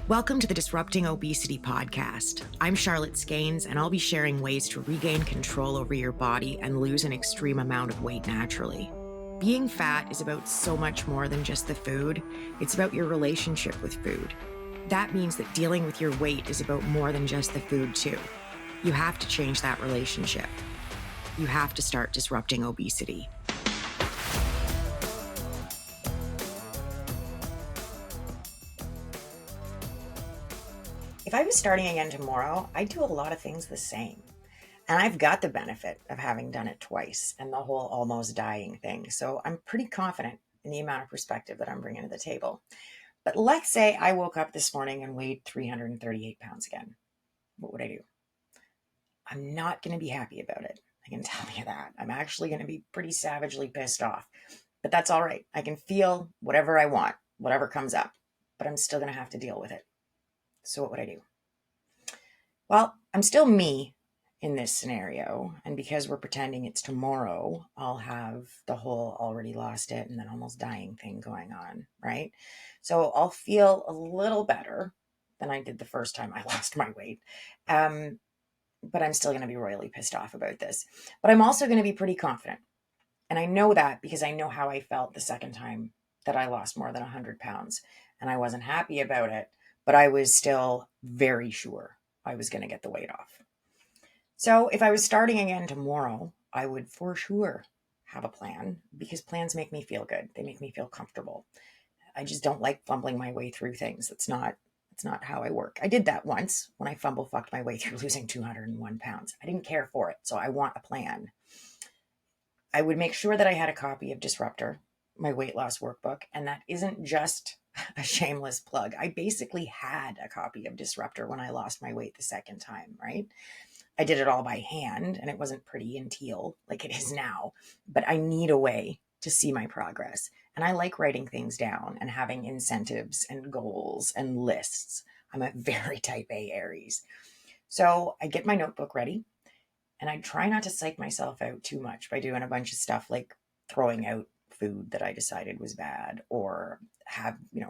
Welcome to the Disrupting Obesity podcast. I'm Charlotte Skanes, and I'll be sharing ways to regain control over your body and lose an extreme amount of weight naturally. Being fat is about so much more than just the food. It's about your relationship with food. That means that dealing with your weight is about more than just the food, too. You have to change that relationship. You have to start disrupting obesity. If I was starting again tomorrow, I'd do a lot of things the same. And I've got the benefit of having done it twice and the whole almost dying thing. So I'm pretty confident in the amount of perspective that I'm bringing to the table. But let's say I woke up this morning and weighed 338 pounds again. What would I do? I'm not going to be happy about it. I can tell you that. I'm actually going to be pretty savagely pissed off. But that's all right. I can feel whatever I want, whatever comes up. But I'm still going to have to deal with it. So what would I do? Well, I'm still me in this scenario. And because we're pretending it's tomorrow, I'll have the whole already lost it and then almost dying thing going on, right? So I'll feel a little better than I did the first time I lost my weight. But I'm still going to be royally pissed off about this. But I'm also going to be pretty confident. And I know that because I know how I felt the second time that I lost more than 100 pounds. And I wasn't happy about it, but I was still very sure I was going to get the weight off. So if I was starting again tomorrow, I would for sure have a plan because plans make me feel good. They make me feel comfortable. I just don't like fumbling my way through things. It's not how I work. I did that once when I fucked my way through losing 201 pounds. I didn't care for it. So I want a plan. I would make sure that I had a copy of Disruptor, my weight loss workbook. And that isn't just a shameless plug. I basically had a copy of Disruptor when I lost my weight the second time, right? I did it all by hand and it wasn't pretty and teal like it is now, but I need a way to see my progress. And I like writing things down and having incentives and goals and lists. I'm a very type A Aries. So I get my notebook ready and I try not to psych myself out too much by doing a bunch of stuff like throwing out food that I decided was bad or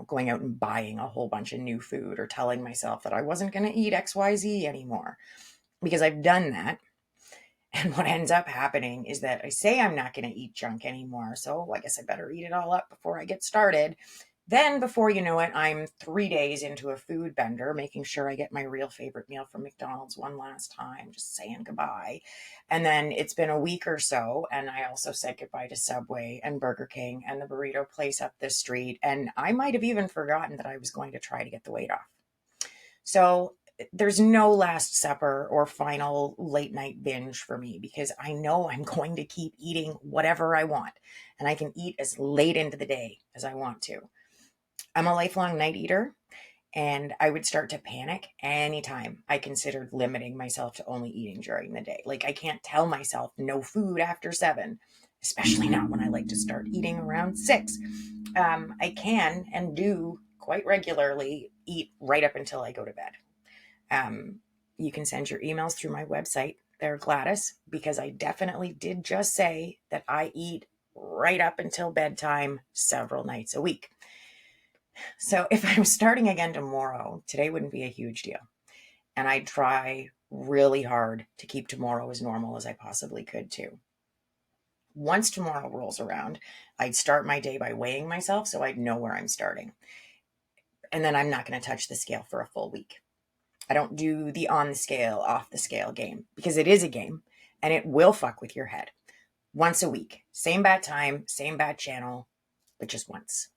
going out and buying a whole bunch of new food or telling myself that I wasn't going to eat XYZ anymore because I've done that. And what ends up happening is that I say I'm not going to eat junk anymore. So I guess I better eat it all up before I get started. Then before you know it, I'm 3 days into a food bender, making sure I get my real favorite meal from McDonald's one last time, just saying goodbye. And then it's been a week or so, and I also said goodbye to Subway and Burger King and the burrito place up the street. And I might have even forgotten that I was going to try to get the weight off. So there's no last supper or final late night binge for me because I know I'm going to keep eating whatever I want and I can eat as late into the day as I want to. I'm a lifelong night eater and I would start to panic anytime I considered limiting myself to only eating during the day. Like I can't tell myself no food after 7, especially not when I like to start eating around 6. I can and do quite regularly eat right up until I go to bed. You can send your emails through my website there, Gladys, because I definitely did just say that I eat right up until bedtime several nights a week. So if I was starting again tomorrow, today wouldn't be a huge deal. And I'd try really hard to keep tomorrow as normal as I possibly could too. Once tomorrow rolls around, I'd start my day by weighing myself so I'd know where I'm starting. And then I'm not going to touch the scale for a full week. I don't do the on the scale, off the scale game because it is a game and it will fuck with your head. Once a week, same bad time, same bad channel, but just once.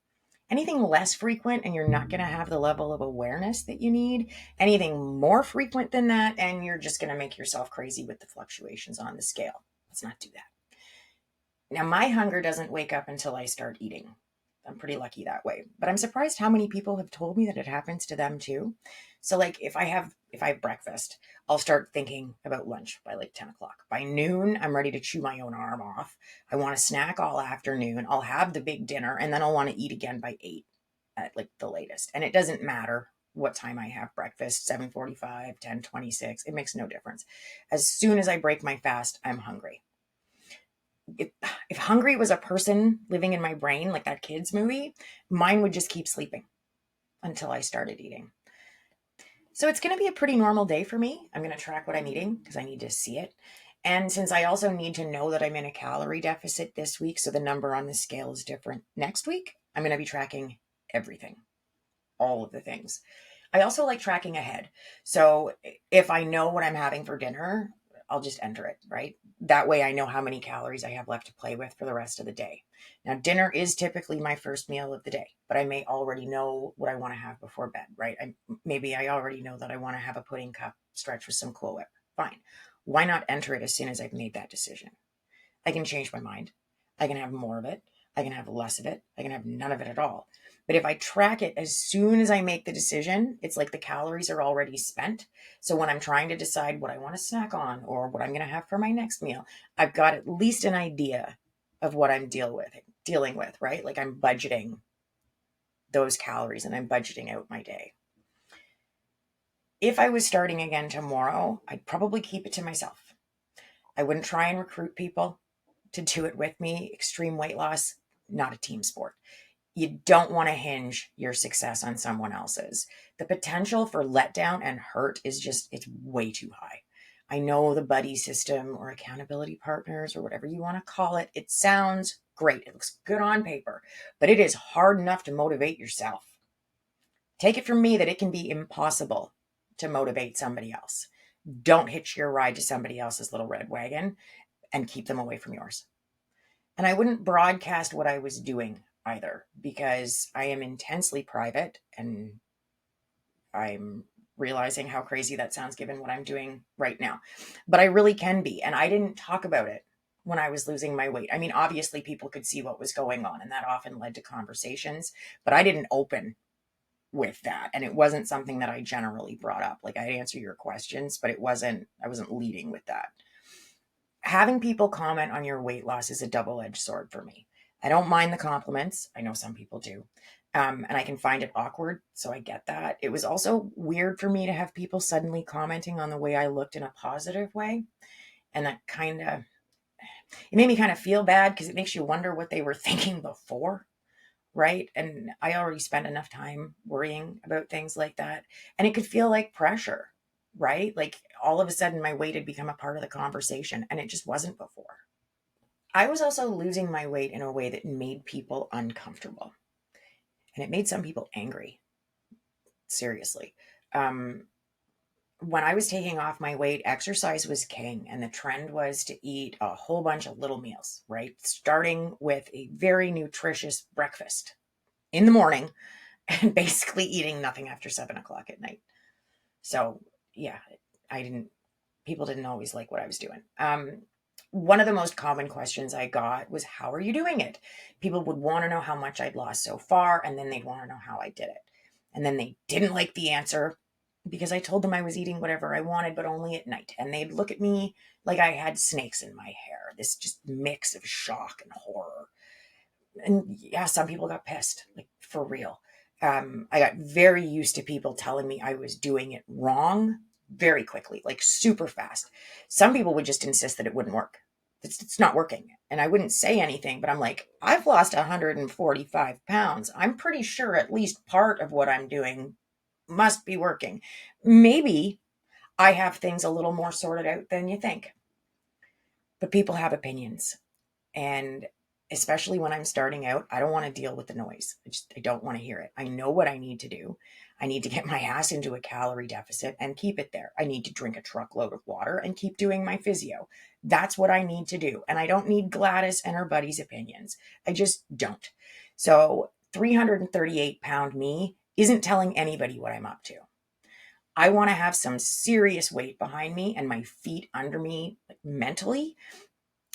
Anything less frequent and you're not going to have the level of awareness that you need. Anything more frequent than that and you're just going to make yourself crazy with the fluctuations on the scale. Let's not do that. Now, my hunger doesn't wake up until I start eating. I'm pretty lucky that way. But I'm surprised how many people have told me that it happens to them too. So like if I have breakfast, I'll start thinking about lunch by like 10 o'clock. By noon, I'm ready to chew my own arm off. I want to snack all afternoon. I'll have the big dinner and then I'll want to eat again by 8 at like the latest. And it doesn't matter what time I have breakfast, 7:45, 10:26. It makes no difference. As soon as I break my fast, I'm hungry. If hungry was a person living in my brain, like that kids movie, mine would just keep sleeping until I started eating. So it's going to be a pretty normal day for me. I'm going to track what I'm eating because I need to see it. And since I also need to know that I'm in a calorie deficit this week, so the number on the scale is different next week, I'm going to be tracking everything, all of the things. I also like tracking ahead. So if I know what I'm having for dinner, I'll just enter it, right? That way I know how many calories I have left to play with for the rest of the day. Now, dinner is typically my first meal of the day, but I may already know what I want to have before bed, right? Maybe I already know that I want to have a pudding cup stretched with some Cool Whip. Fine. Why not enter it as soon as I've made that decision? I can change my mind. I can have more of it. I can have less of it. I can have none of it at all. But if I track it as soon as I make the decision, it's like the calories are already spent. So when I'm trying to decide what I want to snack on or what I'm going to have for my next meal, I've got at least an idea of what I'm dealing with, right? Like I'm budgeting those calories and I'm budgeting out my day. If I was starting again tomorrow, I'd probably keep it to myself. I wouldn't try and recruit people to do it with me. Extreme weight loss, not a team sport. You don't want to hinge your success on someone else's. The potential for letdown and hurt is just, it's way too high. I know the buddy system or accountability partners or whatever you want to call it, it sounds great. It looks good on paper, but it is hard enough to motivate yourself. Take it from me that it can be impossible to motivate somebody else. Don't hitch your ride to somebody else's little red wagon and keep them away from yours. And I wouldn't broadcast what I was doing either because I am intensely private and I'm realizing how crazy that sounds given what I'm doing right now. But I really can be. And I didn't talk about it when I was losing my weight. I mean, obviously, people could see what was going on, and that often led to conversations, but I didn't open with that. And it wasn't something that I generally brought up. Like I'd answer your questions, but I wasn't leading with that. Having people comment on your weight loss is a double-edged sword for me. I don't mind the compliments. I know some people do. And I can find it awkward. So I get that. It was also weird for me to have people suddenly commenting on the way I looked in a positive way. And that it made me kind of feel bad because it makes you wonder what they were thinking before. Right. And I already spent enough time worrying about things like that. And it could feel like pressure, right? Like all of a sudden my weight had become a part of the conversation and it just wasn't before. I was also losing my weight in a way that made people uncomfortable and it made some people angry. Seriously. Um, when I was taking off my weight, exercise was king, and the trend was to eat a whole bunch of little meals, right? Starting with a very nutritious breakfast in the morning and basically eating nothing after 7 o'clock at night. So yeah, I didn't, people didn't always like what I was doing. One of the most common questions I got was, how are you doing it? People would want to know how much I'd lost so far, and then they'd want to know how I did it. And then they didn't like the answer because I told them I was eating whatever I wanted, but only at night. And they'd look at me like I had snakes in my hair, this just mix of shock and horror. And yeah, some people got pissed, like for real. I got very used to people telling me I was doing it wrong very quickly, like super fast. Some people would just insist that it wouldn't work. It's not working. And I wouldn't say anything, but I'm like, I've lost 145 pounds. I'm pretty sure at least part of what I'm doing must be working. Maybe I have things a little more sorted out than you think. But people have opinions. And especially when I'm starting out, I don't want to deal with the noise. I don't want to hear it. I know what I need to do. I need to get my ass into a calorie deficit and keep it there. I need to drink a truckload of water and keep doing my physio. That's what I need to do. And I don't need Gladys and her buddies' opinions. I just don't. So 338-pound me isn't telling anybody what I'm up to. I want to have some serious weight behind me and my feet under me, like mentally,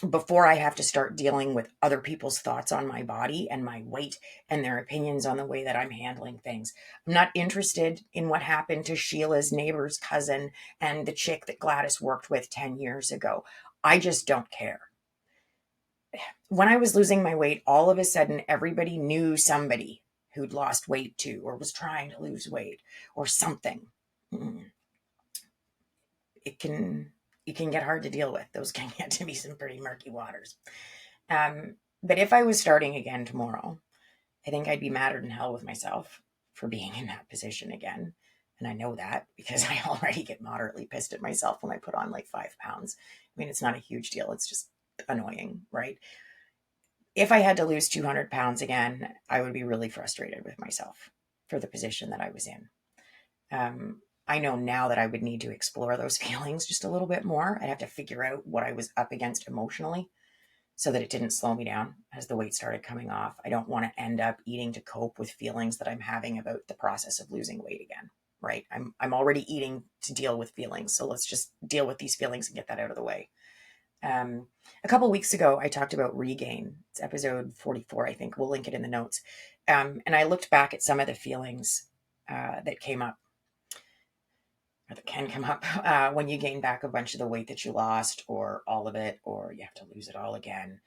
before I have to start dealing with other people's thoughts on my body and my weight and their opinions on the way that I'm handling things. I'm not interested in what happened to Sheila's neighbor's cousin and the chick that Gladys worked with 10 years ago. I just don't care. When I was losing my weight, all of a sudden everybody knew somebody who'd lost weight too, or was trying to lose weight or something. It can get hard to deal with. Those can get to be some pretty murky waters. But if I was starting again tomorrow, I think I'd be madder than hell with myself for being in that position again. And I know that because I already get moderately pissed at myself when I put on like 5 pounds. I mean, it's not a huge deal. It's just annoying, right? If I had to lose 200 pounds again, I would be really frustrated with myself for the position that I was in. I know now that I would need to explore those feelings just a little bit more. I'd have to figure out what I was up against emotionally so that it didn't slow me down as the weight started coming off. I don't want to end up eating to cope with feelings that I'm having about the process of losing weight again, right? I'm already eating to deal with feelings. So let's just deal with these feelings and get that out of the way. Um, a couple weeks ago, I talked about regain. It's episode 44, I think. We'll link it in the notes. And I looked back at some of the feelings that came up or that can come up when you gain back a bunch of the weight that you lost, or all of it, or you have to lose it all again.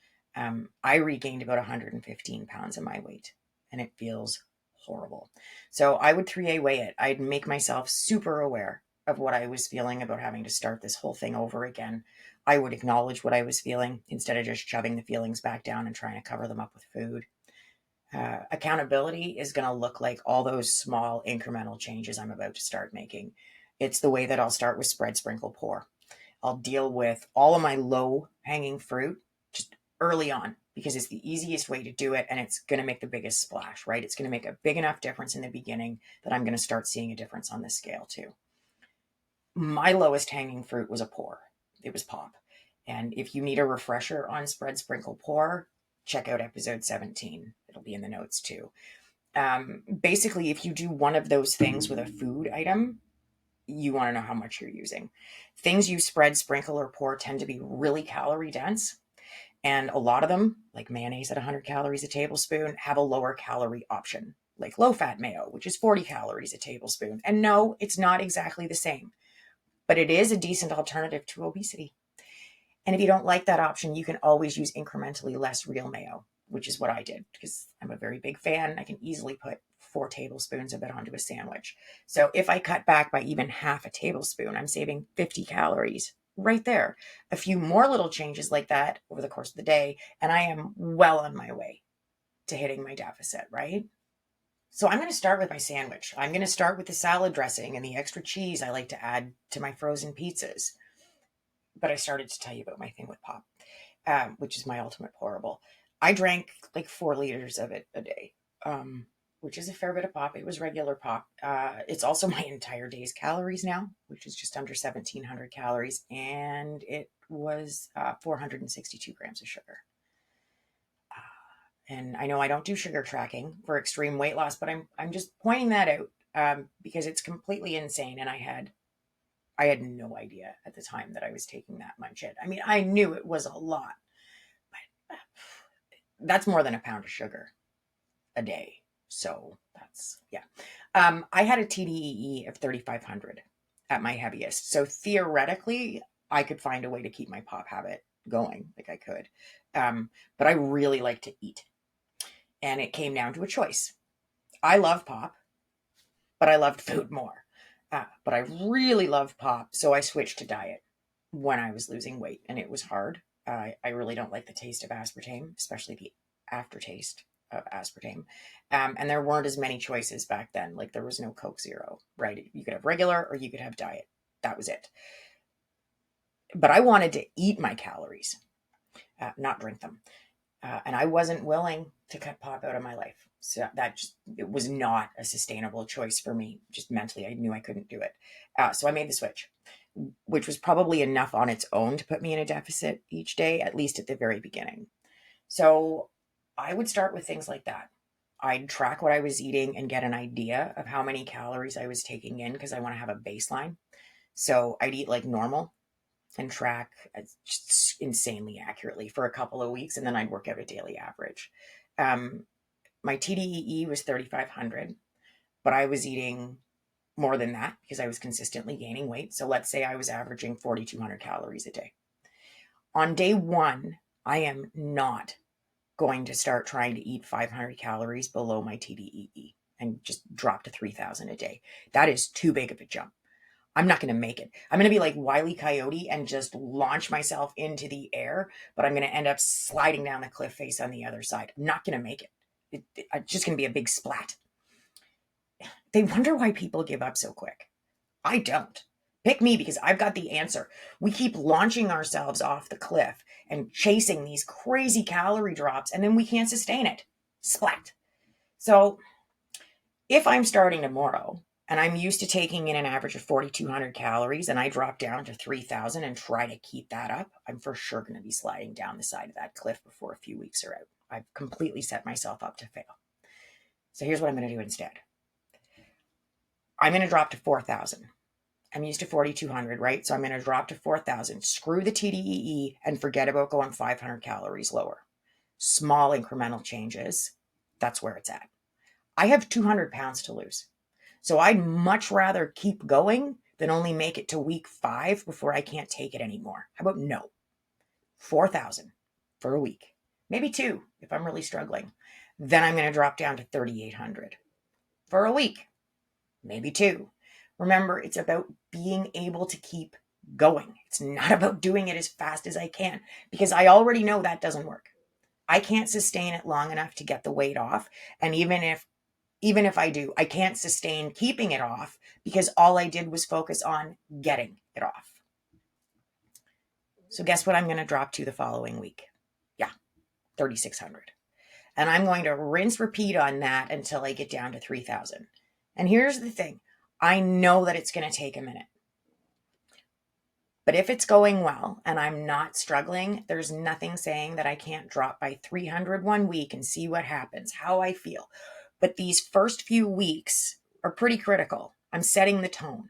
I regained about 115 pounds of my weight, and it feels horrible. So I would 3A weigh it. I'd make myself super aware of what I was feeling about having to start this whole thing over again. I would acknowledge what I was feeling instead of just shoving the feelings back down and trying to cover them up with food. Accountability is going to look like all those small incremental changes I'm about to start making. It's the way that I'll start with spread, sprinkle, pour. I'll deal with all of my low hanging fruit just early on because it's the easiest way to do it and it's going to make the biggest splash, right? It's going to make a big enough difference in the beginning that I'm going to start seeing a difference on the scale too. My lowest hanging fruit was a pour. It was pop. And if you need a refresher on spread, sprinkle, pour, check out episode 17. It'll be in the notes too. Basically, if you do one of those things with a food item, you want to know how much you're using. Things you spread, sprinkle, or pour tend to be really calorie dense. And a lot of them, like mayonnaise at 100 calories a tablespoon, have a lower calorie option, like low fat mayo, which is 40 calories a tablespoon. And no, it's not exactly the same, but it is a decent alternative to obesity. And if you don't like that option, you can always use incrementally less real mayo, which is what I did because I'm a very big fan. I can easily put 4 tablespoons of it onto a sandwich. So if I cut back by even half a tablespoon, I'm saving 50 calories right there. A few more little changes like that over the course of the day, and I am well on my way to hitting my deficit, right? So I'm going to start with my sandwich. I'm going to start with the salad dressing and the extra cheese I like to add to my frozen pizzas. But I started to tell you about my thing with pop, which is my ultimate pourable. I drank like 4 liters of it a day, which is a fair bit of pop. It was regular pop. It's also my entire day's calories now, which is just under 1,700 calories, and it was 462 grams of sugar. And I know I don't do sugar tracking for extreme weight loss, but I'm just pointing that out because it's completely insane, and I had no idea at the time that I was taking that much in. I mean, I knew it was a lot, but that's more than a pound of sugar a day. So that's, yeah. I had a TDEE of 3,500 at my heaviest. So theoretically, I could find a way to keep my pop habit going, like I could. But I really like to eat. And it came down to a choice. I love pop, but I loved food more. But I really love pop, so I switched to diet when I was losing weight, and it was hard. I really don't like the taste of aspartame, especially the aftertaste of aspartame. And there weren't as many choices back then. Like there was no Coke Zero, right? You could have regular or you could have diet. That was it. But I wanted to eat my calories, not drink them. And I wasn't willing to cut pop out of my life. So that just, it was not a sustainable choice for me. Just mentally, I knew I couldn't do it. So I made the switch, which was probably enough on its own to put me in a deficit each day, at least at the very beginning. So I would start with things like that. I'd track what I was eating and get an idea of how many calories I was taking in because I want to have a baseline. So I'd eat like normal and track just insanely accurately for a couple of weeks, and then I'd work out a daily average. My TDEE was 3,500, but I was eating more than that because I was consistently gaining weight. So let's say I was averaging 4,200 calories a day. On day one, I am not going to start trying to eat 500 calories below my TDEE and just drop to 3,000 a day. That is too big of a jump. I'm not going to make it. I'm going to be like Wile E. Coyote and just launch myself into the air, but I'm going to end up sliding down the cliff face on the other side. I'm not going to make it. It's just going to be a big splat. They wonder why people give up so quick. I don't. Pick me because I've got the answer. We keep launching ourselves off the cliff and chasing these crazy calorie drops, and then we can't sustain it. Splat. So if I'm starting tomorrow and I'm used to taking in an average of 4,200 calories and I drop down to 3,000 and try to keep that up, I'm for sure going to be sliding down the side of that cliff before a few weeks are out. I've completely set myself up to fail. So here's what I'm going to do instead. I'm going to drop to 4,000. I'm used to 4,200, right? So I'm going to drop to 4,000. Screw the TDEE and forget about going 500 calories lower. Small incremental changes. That's where it's at. I have 200 pounds to lose. So I'd much rather keep going than only make it to week 5 before I can't take it anymore. How about no? 4,000 for a week, maybe 2 if I'm really struggling. Then I'm going to drop down to 3,800 for a week, maybe 2. Remember, it's about being able to keep going. It's not about doing it as fast as I can, because I already know that doesn't work. I can't sustain it long enough to get the weight off. And even if I do, I can't sustain keeping it off because all I did was focus on getting it off. So guess what I'm going to drop to the following week? Yeah, 3,600. And I'm going to rinse repeat on that until I get down to 3,000. And here's the thing. I know that it's going to take a minute. But if it's going well and I'm not struggling, there's nothing saying that I can't drop by 300 one week and see what happens, how I feel. But these first few weeks are pretty critical. I'm setting the tone.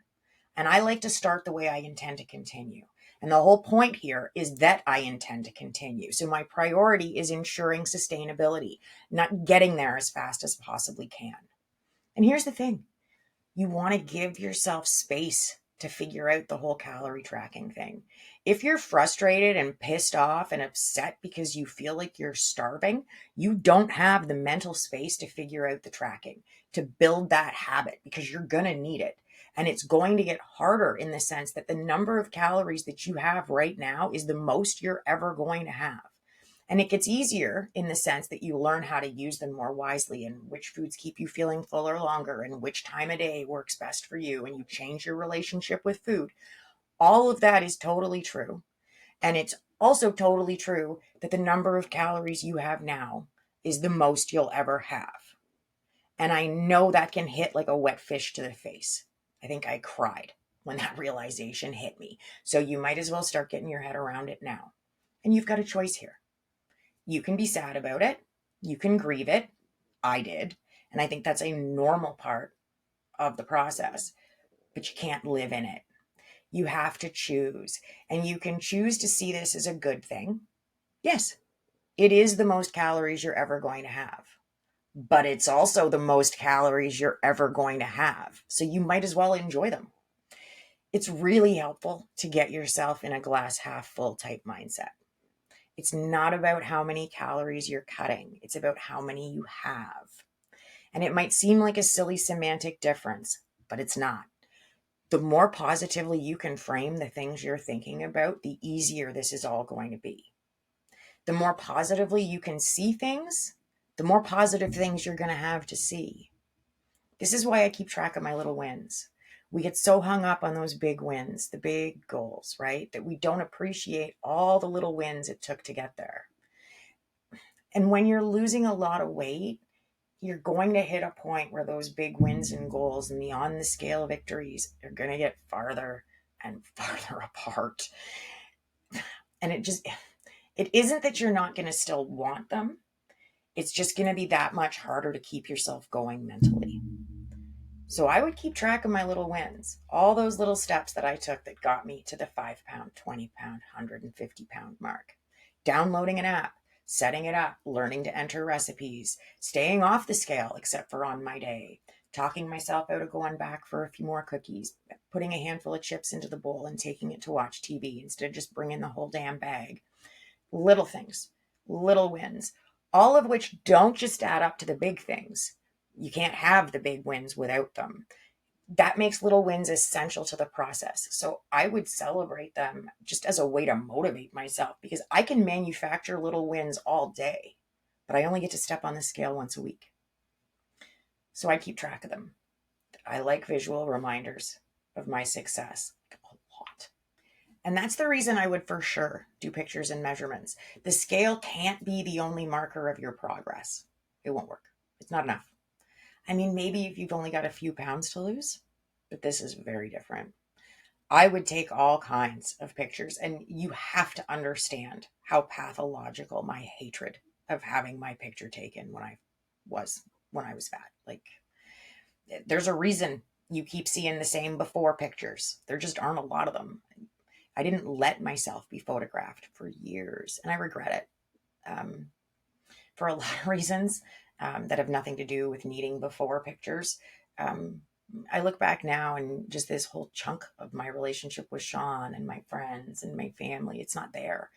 And I like to start the way I intend to continue. And the whole point here is that I intend to continue. So my priority is ensuring sustainability, not getting there as fast as possibly can. And here's the thing. You want to give yourself space to figure out the whole calorie tracking thing. If you're frustrated and pissed off and upset because you feel like you're starving, you don't have the mental space to figure out the tracking, to build that habit, because you're going to need it. And it's going to get harder in the sense that the number of calories that you have right now is the most you're ever going to have. And it gets easier in the sense that you learn how to use them more wisely and which foods keep you feeling fuller longer and which time of day works best for you, and you change your relationship with food. All of that is totally true. And it's also totally true that the number of calories you have now is the most you'll ever have. And I know that can hit like a wet fish to the face. I think I cried when that realization hit me. So you might as well start getting your head around it now. And you've got a choice here. You can be sad about it. You can grieve it. I did. And I think that's a normal part of the process, but you can't live in it. You have to choose. And you can choose to see this as a good thing. Yes, it is the most calories you're ever going to have, but it's also the most calories you're ever going to have. So you might as well enjoy them. It's really helpful to get yourself in a glass half full type mindset. It's not about how many calories you're cutting. It's about how many you have. And it might seem like a silly semantic difference, but it's not. The more positively you can frame the things you're thinking about, the easier this is all going to be. The more positively you can see things, the more positive things you're going to have to see. This is why I keep track of my little wins. We get so hung up on those big wins, the big goals, right? That we don't appreciate all the little wins it took to get there. And when you're losing a lot of weight, you're going to hit a point where those big wins and goals and the on the scale victories are going to get farther and farther apart. And it isn't that you're not going to still want them. It's just going to be that much harder to keep yourself going mentally. So I would keep track of my little wins, all those little steps that I took that got me to the 5 pound, 20 pound, 150 pound mark. Downloading an app, setting it up, learning to enter recipes, staying off the scale except for on my day, talking myself out of going back for a few more cookies, putting a handful of chips into the bowl and taking it to watch TV instead of just bringing the whole damn bag. Little things, little wins, all of which don't just add up to the big things. You can't have the big wins without them. That makes little wins essential to the process. So I would celebrate them just as a way to motivate myself, because I can manufacture little wins all day, but I only get to step on the scale once a week. So I keep track of them. I like visual reminders of my success a lot. And that's the reason I would for sure do pictures and measurements. The scale can't be the only marker of your progress. It won't work. It's not enough. I mean, maybe if you've only got a few pounds to lose, but this is very different. I would take all kinds of pictures, and you have to understand how pathological my hatred of having my picture taken was when I was fat. Like, there's a reason you keep seeing the same before pictures. There just aren't a lot of them. I didn't let myself be photographed for years, and I regret it, for a lot of reasons, that have nothing to do with needing before pictures. Um, I look back now and just this whole chunk of my relationship with Sean and my friends and my family, it's not there.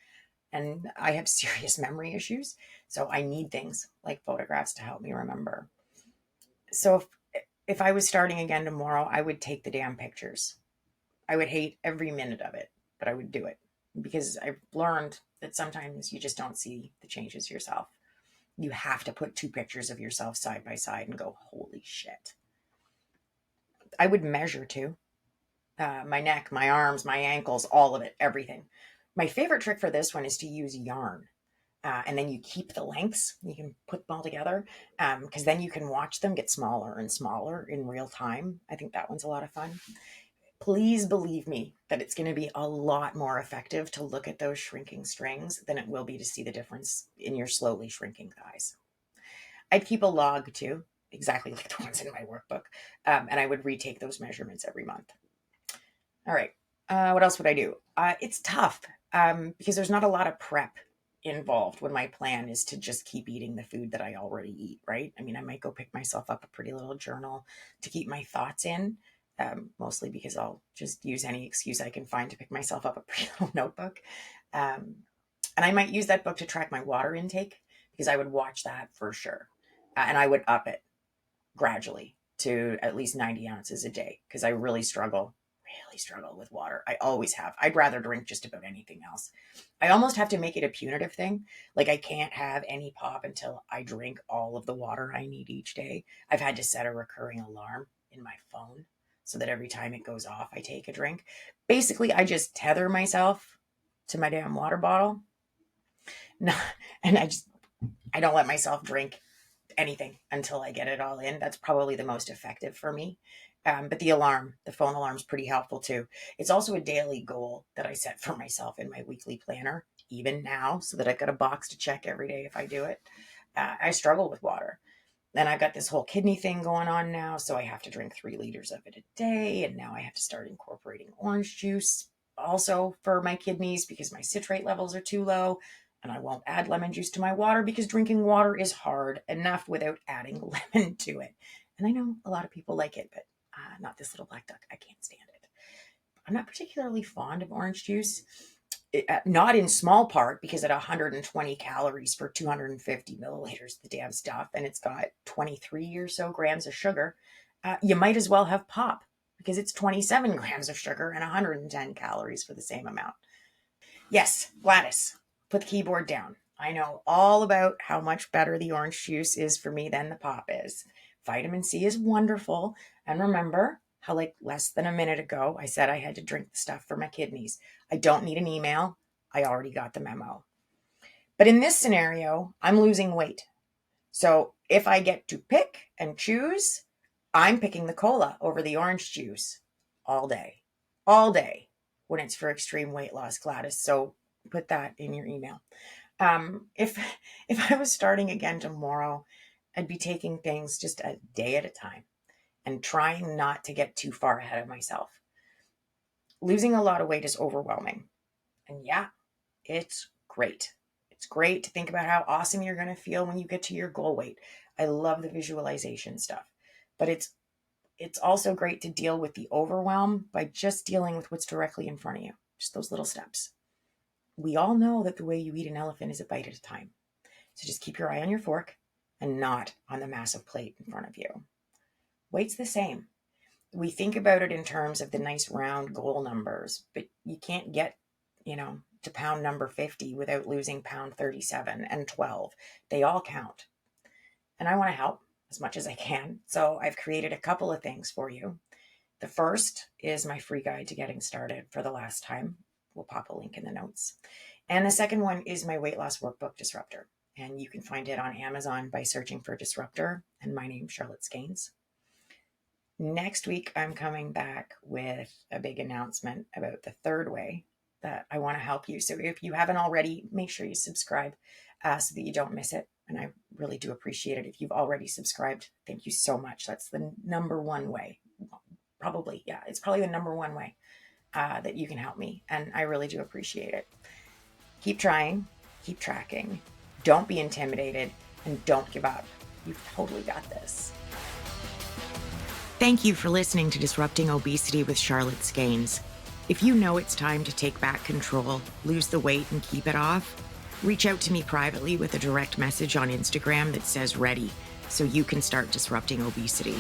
And I have serious memory issues. So I need things like photographs to help me remember. So if I was starting again tomorrow, I would take the damn pictures. I would hate every minute of it, but I would do it because I've learned that sometimes you just don't see the changes yourself. You have to put two pictures of yourself side by side and go, holy shit. I would measure too. My neck, my arms, my ankles, all of it, everything. My favorite trick for this one is to use yarn. And then you keep the lengths. You can put them all together because then you can watch them get smaller and smaller in real time. I think that one's a lot of fun. Please believe me that it's going to be a lot more effective to look at those shrinking strings than it will be to see the difference in your slowly shrinking thighs. I'd keep a log too, exactly like the ones in my workbook, and I would retake those measurements every month. All right. What else would I do? It's tough because there's not a lot of prep involved when my plan is to just keep eating the food that I already eat, right? I mean, I might go pick myself up a pretty little journal to keep my thoughts in, mostly because I'll just use any excuse I can find to pick myself up a pretty little notebook. Um, and I might use that book to track my water intake because I would watch that for sure. And I would up it gradually to at least 90 ounces a day because I really struggle with water. I always have. I'd rather drink just about anything else. I almost have to make it a punitive thing. Like I can't have any pop until I drink all of the water I need each day. I've had to set a recurring alarm in my phone so that every time it goes off, I take a drink. Basically, I just tether myself to my damn water bottle. No, and I don't let myself drink anything until I get it all in. That's probably the most effective for me. But the phone alarm is pretty helpful too. It's also a daily goal that I set for myself in my weekly planner, even now, so that I've got a box to check every day if I do it. I struggle with water. Then I've got this whole kidney thing going on now, so I have to drink 3 liters of it a day. And now I have to start incorporating orange juice also for my kidneys because my citrate levels are too low. And I won't add lemon juice to my water because drinking water is hard enough without adding lemon to it. And I know a lot of people like it, but not this little black duck. I can't stand it. I'm not particularly fond of orange juice. Not in small part because at 120 calories for 250 milliliters, the damn stuff, and it's got 23 or so grams of sugar, you might as well have pop because it's 27 grams of sugar and 110 calories for the same amount. Yes, Gladys, put the keyboard down. I know all about how much better the orange juice is for me than the pop is. Vitamin C is wonderful. And remember how, like, less than a minute ago, I said I had to drink the stuff for my kidneys. I don't need an email. I already got the memo. But in this scenario, I'm losing weight. So if I get to pick and choose, I'm picking the cola over the orange juice all day when it's for extreme weight loss, Gladys. So put that in your email. If if I was starting again tomorrow, I'd be taking things just a day at a time and trying not to get too far ahead of myself. Losing a lot of weight is overwhelming. And yeah, it's great. It's great to think about how awesome you're going to feel when you get to your goal weight. I love the visualization stuff. But it's also great to deal with the overwhelm by just dealing with what's directly in front of you. Just those little steps. We all know that the way you eat an elephant is a bite at a time. So just keep your eye on your fork and not on the massive plate in front of you. Weight's the same. We think about it in terms of the nice round goal numbers, but you can't get, to pound number 50 without losing pound 37 and 12. They all count. And I want to help. as much as I can. So I've created a couple of things for you. The first is my free guide to getting started for the last time. We'll pop a link in the notes. And the second one is my weight loss workbook, Disruptor. And you can find it on Amazon by searching for Disruptor and my name, Charlotte Skanes. Next week, I'm coming back with a big announcement about the third way that I want to help you. So if you haven't already, make sure you subscribe so that you don't miss it. And I really do appreciate it. If you've already subscribed, thank you so much. That's the number one way. Probably, yeah, it's probably the number one way that you can help me. And I really do appreciate it. Keep trying, keep tracking, don't be intimidated, and don't give up. You've totally got this. Thank you for listening to Disrupting Obesity with Charlotte Skanes. If you know it's time to take back control, lose the weight, and keep it off, reach out to me privately with a direct message on Instagram that says ready, so you can start disrupting obesity.